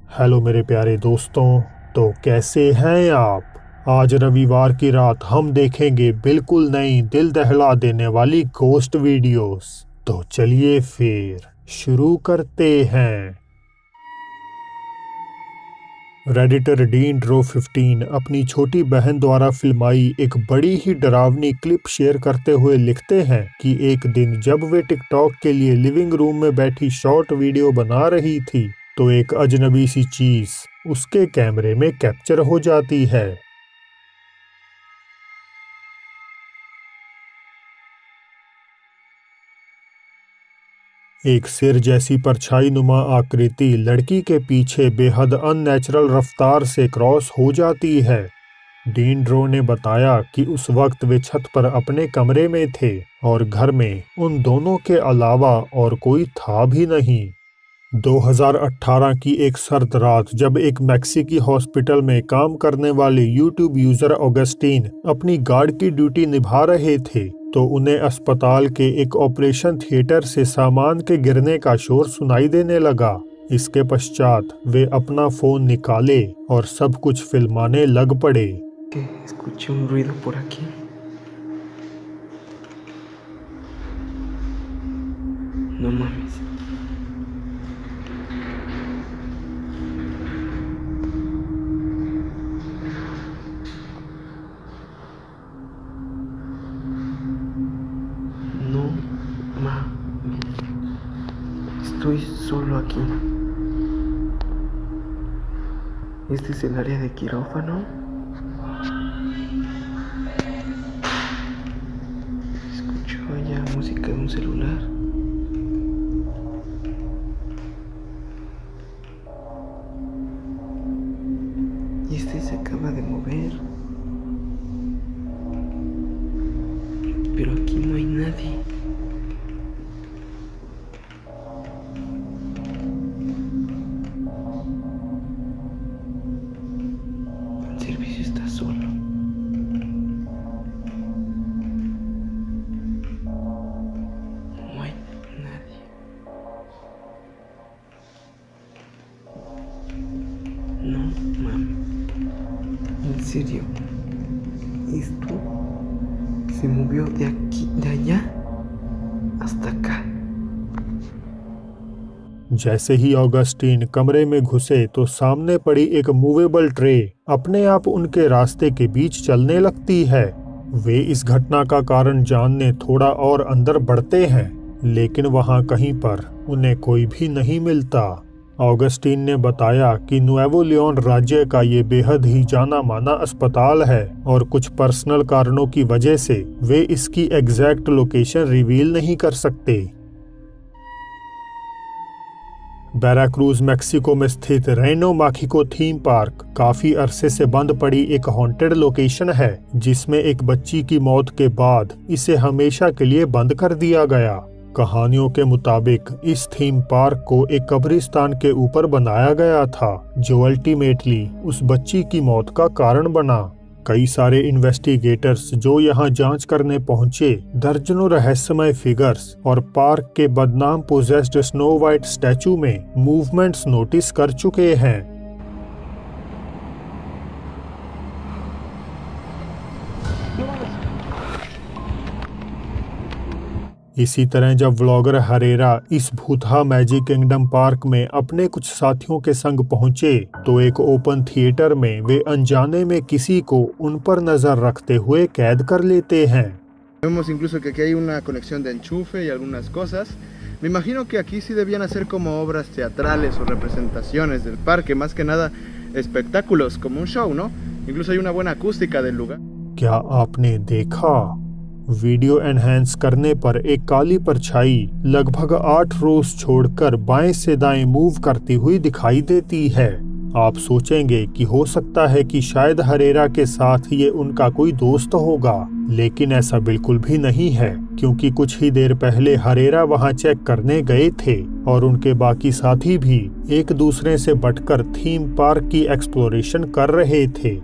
Hello मेरे प्यारे दोस्तों, तो कैसे हैं आप। आज रविवार की रात हम देखेंगे बिल्कुल नई दिल दहला देने वाली घोस्ट वीडियोस। तो चलिए फिर शुरू करते हैं। रेडिटर डीन ड्रो 15 अपनी छोटी बहन द्वारा फिल्माई एक बड़ी ही डरावनी क्लिप शेयर करते हुए लिखते हैं कि एक दिन जब वे टिकटॉक के लिए लिविंग रूम में बैठी शॉर्ट वीडियो बना रही थी तो एक अजनबी सी चीज उसके कैमरे में कैप्चर हो जाती है। एक सिर जैसी परछाई नुमा आकृति लड़की के पीछे बेहद अननेचुरल रफ्तार से क्रॉस हो जाती है। डीन ड्रो ने बताया कि उस वक्त वे छत पर अपने कमरे में थे और घर में उन दोनों के अलावा और कोई था भी नहीं। 2018 की एक सर्द रात जब एक मैक्सिकी हॉस्पिटल में काम करने वाले यूट्यूब यूजर ऑगस्टीन अपनी गार्ड की ड्यूटी निभा रहे थे तो उन्हें अस्पताल के एक ऑपरेशन थिएटर से सामान के गिरने का शोर सुनाई देने लगा। इसके पश्चात वे अपना फोन निकाले और सब कुछ फिल्माने लग पड़े। Escuché un ruido por aquí. No mames. No mames. Estoy solo aquí. ¿Este es el área de quirófano? Escucho allá música de un celular. Y este se acaba de mover. Pero aquí no hay nadie. El servicio está solo. No hay nadie. No mames. En serio. Esto se movió de aquí, de allá hasta acá. जैसे ही Augustine कमरे में घुसे तो सामने पड़ी एक movable tray अपने आप उनके रास्ते के बीच चलने लगती है। वे इस घटना का कारण जानने थोड़ा और अंदर बढ़ते हैं, लेकिन वहां कहीं पर उन्हें कोई भी नहीं मिलता। ऑगस्टीन ने बताया कि नुएवो लियोन राज्य का ये बेहद ही जाना माना अस्पताल है और कुछ पर्सनल कारणों की वजह से वे इसकी एग्जैक्ट लोकेशन रिवील नहीं कर सकते। वेराक्रूज मैक्सिको में स्थित रेनो माखिको थीम पार्क काफी अरसे से बंद पड़ी एक हॉन्टेड लोकेशन है जिसमें एक बच्ची की मौत के बाद इसे हमेशा के लिए बंद कर दिया गया। कहानियों के मुताबिक इस थीम पार्क को एक कब्रिस्तान के ऊपर बनाया गया था जो अल्टीमेटली उस बच्ची की मौत का कारण बना। कई सारे इन्वेस्टिगेटर्स जो यहाँ जांच करने पहुंचे दर्जनों रहस्यमय फिगर्स और पार्क के बदनाम पोजेस्ड स्नो वाइट स्टैचू में मूवमेंट्स नोटिस कर चुके हैं। इसी तरह जब व्लॉगर हरेरा इस भूतहा मैजिक किंगडम पार्क में अपने कुछ साथियों के संग पहुंचे तो एक ओपन थिएटर में वे अनजाने में किसी को उन पर नजर रखते हुए कैद कर लेते हैं। Vemos incluso que aquí hay una conexión de enchufe y algunas cosas. Me imagino que aquí sí debían hacer como obras teatrales o representaciones del parque, más que nada espectáculos como un show, ¿no? Incluso hay una buena acústica del lugar. क्या आपने देखा? Video enhance करने पर एक काली परछाई लगभग 8 रोज छोड़कर बाएं से दाएं मूव करती हुई दिखाई देती है। आप सोचेंगे कि हो सकता है कि शायद हरेरा के साथ ये उनका कोई दोस्त होगा, लेकिन ऐसा बिल्कुल भी नहीं है क्योंकि कुछ ही देर पहले हरेरा वहां चेक करने गए थे और उनके बाकी साथी भी एक दूसरे से बटकर थीम पार्क की एक्सप्लोरेशन कर रहे थे।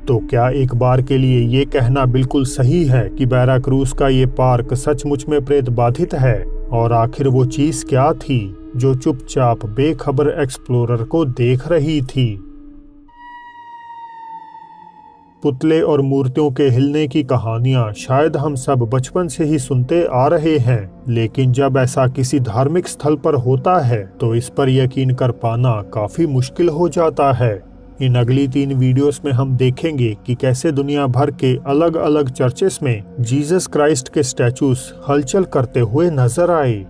तो क्या एक बार के लिए ये कहना बिल्कुल सही है कि वेराक्रूज का ये पार्क सचमुच में प्रेत बाधित है, और आखिर वो चीज क्या थी जो चुपचाप बेखबर एक्सप्लोरर को देख रही थी? पुतले और मूर्तियों के हिलने की कहानियां शायद हम सब बचपन से ही सुनते आ रहे हैं, लेकिन जब ऐसा किसी धार्मिक स्थल पर होता है तो इस पर यकीन कर पाना काफी मुश्किल हो जाता है। इन अगली 3 वीडियोस में हम देखेंगे कि कैसे दुनिया भर के अलग अलग चर्चेस में जीसस क्राइस्ट के स्टैचूज हलचल करते हुए नजर आए।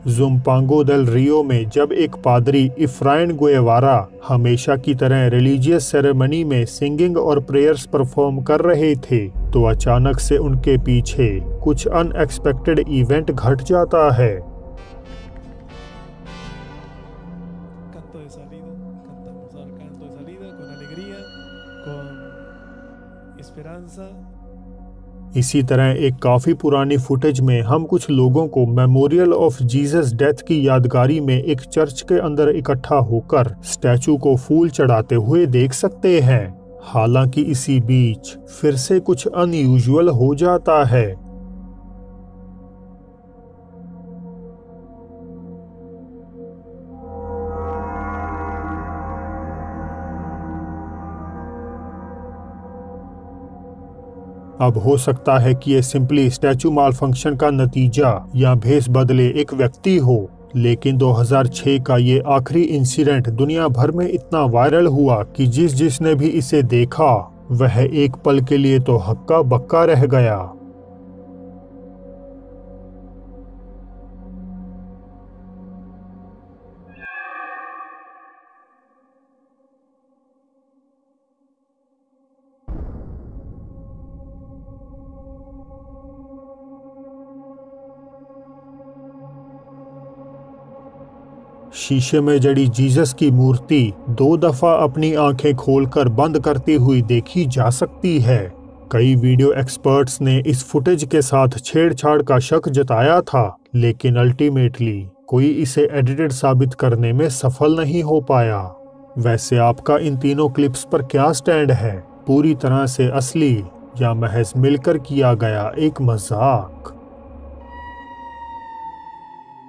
ज़ुम्पांगो देल रियो में जब एक पादरी इफ्राइन गुएवारा हमेशा की तरह रिलीजियस सेरेमनी में सिंगिंग और प्रेयर्स परफॉर्म कर रहे थे तो अचानक से उनके पीछे कुछ अनएक्सपेक्टेड इवेंट घट जाता है। इसी तरह एक काफी पुरानी फुटेज में हम कुछ लोगों को मेमोरियल ऑफ जीसस डेथ की यादगारी में एक चर्च के अंदर इकट्ठा होकर स्टैचू को फूल चढ़ाते हुए देख सकते हैं। हालांकि इसी बीच फिर से कुछ अनयूजुअल हो जाता है। अब हो सकता है कि ये सिंपली स्टैचू माल फंक्शन का नतीजा या भेस बदले एक व्यक्ति हो, लेकिन 2006 का ये आखिरी इंसिडेंट दुनिया भर में इतना वायरल हुआ कि जिसने भी इसे देखा वह एक पल के लिए तो हक्का बक्का रह गया। शीशे में जड़ी जीसस की मूर्ति 2 दफा अपनी आंखें खोलकर बंद करती हुई देखी जा सकती है। कई वीडियो एक्सपर्ट्स ने इस फुटेज के साथ छेड़छाड़ का शक जताया था, लेकिन अल्टीमेटली कोई इसे एडिटेड साबित करने में सफल नहीं हो पाया। वैसे आपका इन तीनों क्लिप्स पर क्या स्टैंड है? पूरी तरह से असली या महज मिलकर किया गया एक मजाक?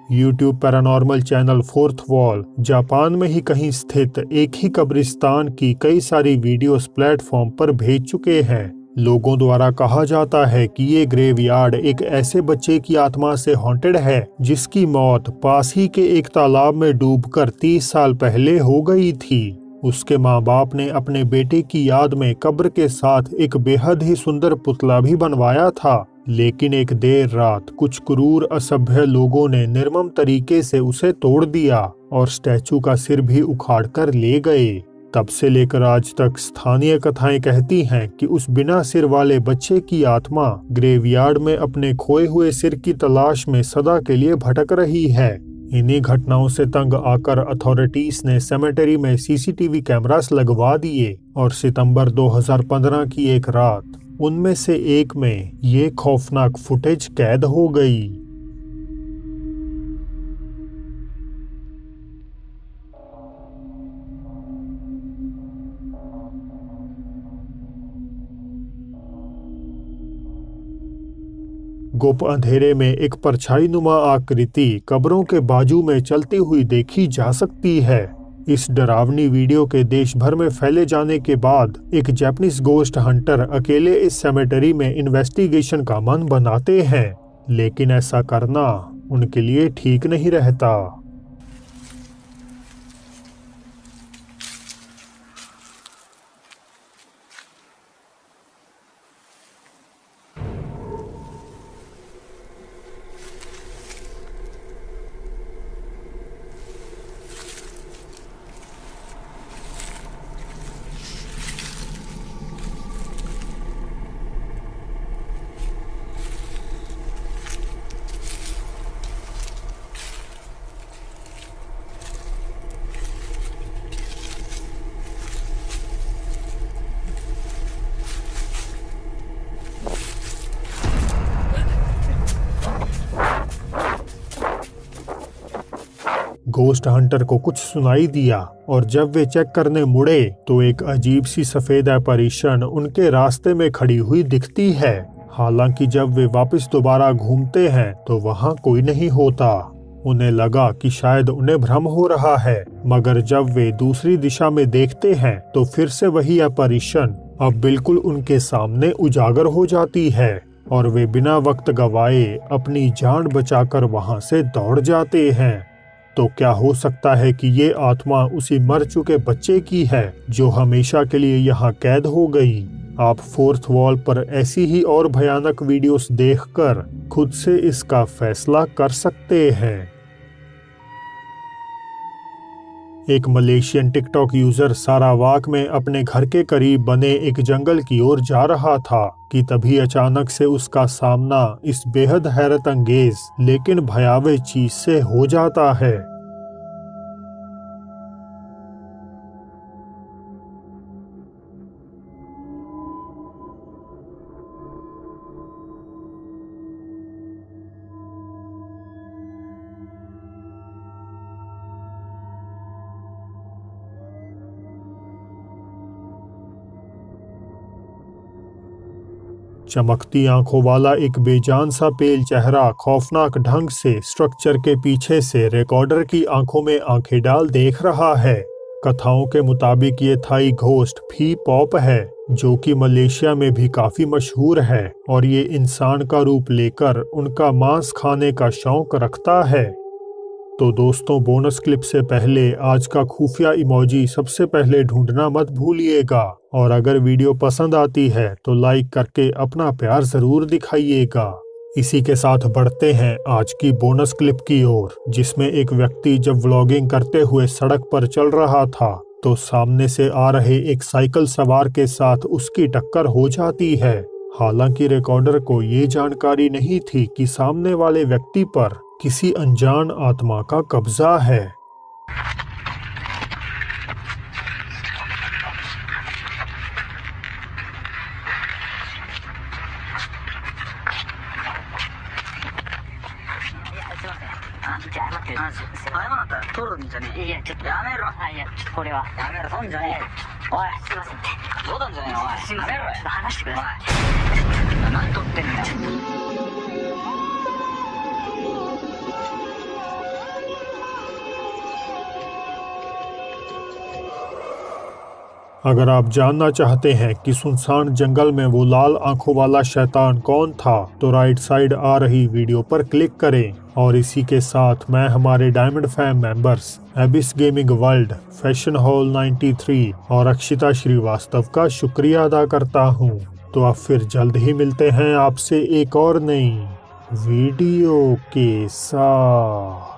YouTube paranormal channel fourth wall Japan में ही कहीं स्थित एक ही कब्रिस्तान की कई सारी वीडियोस प्लेटफॉर्म पर भेज चुके हैं। लोगों द्वारा कहा जाता है कि ये ग्रेवयार्ड एक ऐसे बच्चे की आत्मा से हॉन्टेड है जिसकी मौत पास ही के एक तालाब में डूबकर 30 साल पहले हो गई थी। उसके माँ बाप ने अपने बेटे की याद में कब्र के साथ एक बेहद ही सुंदर पुतला भी बनवाया था, लेकिन एक देर रात कुछ क्रूर असभ्य लोगों ने निर्मम तरीके से उसे तोड़ दिया और स्टैचू का सिर भी उखाड़ कर ले गए। तब से लेकर आज तक स्थानीय कथाएं कहती हैं कि उस बिना सिर वाले बच्चे की आत्मा ग्रेवयार्ड में अपने खोए हुए सिर की तलाश में सदा के लिए भटक रही है। इन्हीं घटनाओं से तंग आकर अथॉरिटीज ने सेमेटरी में सीसीटीवी कैमरास लगवा दिए और सितंबर 2015 की एक रात उनमें से एक में ये खौफनाक फुटेज कैद हो गई। गुप्त अंधेरे में एक परछाईनुमा आकृति कब्रों के बाजू में चलती हुई देखी जा सकती है। इस डरावनी वीडियो के देश भर में फैले जाने के बाद एक जापानीज गोस्ट हंटर अकेले इस सेमेटरी में इन्वेस्टिगेशन का मन बनाते हैं, लेकिन ऐसा करना उनके लिए ठीक नहीं रहता। गोस्ट हंटर को कुछ सुनाई दिया और जब वे चेक करने मुड़े तो एक अजीब सी सफेद एपarition उनके रास्ते में खड़ी हुई दिखती है। हालांकि जब वे वापस दोबारा घूमते हैं तो वहां कोई नहीं होता। उन्हें लगा कि शायद उन्हें भ्रम हो रहा है, मगर जब वे दूसरी दिशा में देखते हैं तो फिर से वही अपरिशन अब बिल्कुल उनके सामने उजागर हो जाती है और वे बिना वक्त गवाए अपनी जान बचाकर वहां से दौड़ जाते हैं। तो क्या हो सकता है कि ये आत्मा उसी मर चुके बच्चे की है जो हमेशा के लिए यहाँ कैद हो गई? आप फोर्थ वॉल पर ऐसी ही और भयानक वीडियोस देखकर खुद से इसका फैसला कर सकते हैं। एक मलेशियन टिकटॉक यूजर सारावाक में अपने घर के करीब बने एक जंगल की ओर जा रहा था कि तभी अचानक से उसका सामना इस बेहद हैरत अंगेज लेकिन भयावह चीज से हो जाता है। चमकती आंखों वाला एक बेजान सा पेल चेहरा खौफनाक ढंग से स्ट्रक्चर के पीछे से रिकॉर्डर की आंखों में आंखें डाल देख रहा है। कथाओं के मुताबिक ये थाई घोस्ट फी पॉप है जो कि मलेशिया में भी काफी मशहूर है और ये इंसान का रूप लेकर उनका मांस खाने का शौक रखता है। तो दोस्तों, बोनस क्लिप से पहले आज का खुफिया इमोजी सबसे पहले ढूंढना मत भूलिएगा और अगर वीडियो पसंद आती है तो लाइक करके अपना प्यार जरूर दिखाइएगा। इसी के साथ बढ़ते हैं आज की बोनस क्लिप की ओर, जिसमें एक व्यक्ति जब व्लॉगिंग करते हुए सड़क पर चल रहा था तो सामने से आ रहे एक साइकिल सवार के साथ उसकी टक्कर हो जाती है। हालांकि रिकॉर्डर को ये जानकारी नहीं थी कि सामने वाले व्यक्ति पर किसी अनजान आत्मा का कब्जा है। अगर आप जानना चाहते हैं कि सुनसान जंगल में वो लाल आंखों वाला शैतान कौन था तो राइट साइड आ रही वीडियो पर क्लिक करें। और इसी के साथ मैं हमारे diamond fam members एबिस gaming world, fashion hall 93 और अक्षिता श्रीवास्तव का शुक्रिया अदा करता हूँ। तो अब फिर जल्द ही मिलते हैं आपसे एक और नई वीडियो के साथ।